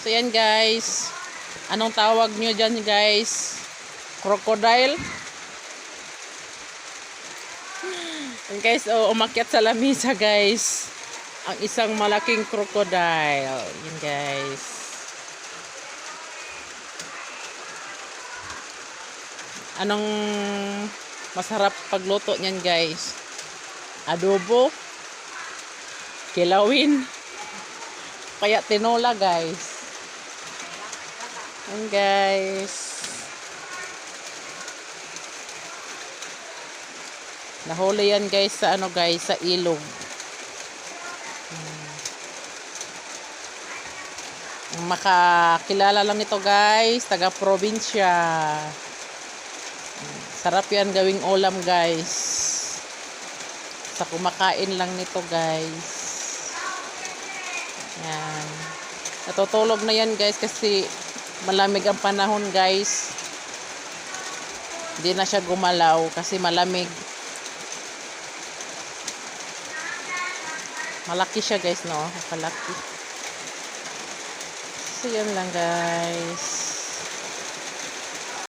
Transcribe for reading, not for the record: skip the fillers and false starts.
So yan guys. Anong tawag nyo dyan guys? Crocodile? And guys, umakyat sa lamisa guys. Ang isang malaking crocodile. Yan guys. Anong masarap pagluto niyan guys? Adobo, kilawin, kaya tinola guys. Yan guys. Nahuli yan guys sa ano guys, sa ilog. Makakilala lang nito guys, taga probinsya. Sarap yan gawing ulam guys. Sa kumakain lang nito guys. Yan. Natutulog na yan guys kasi malamig ang panahon guys. Hindi na siya gumalaw kasi malamig. Malaki siya guys, no? Malaki. So yan lang guys.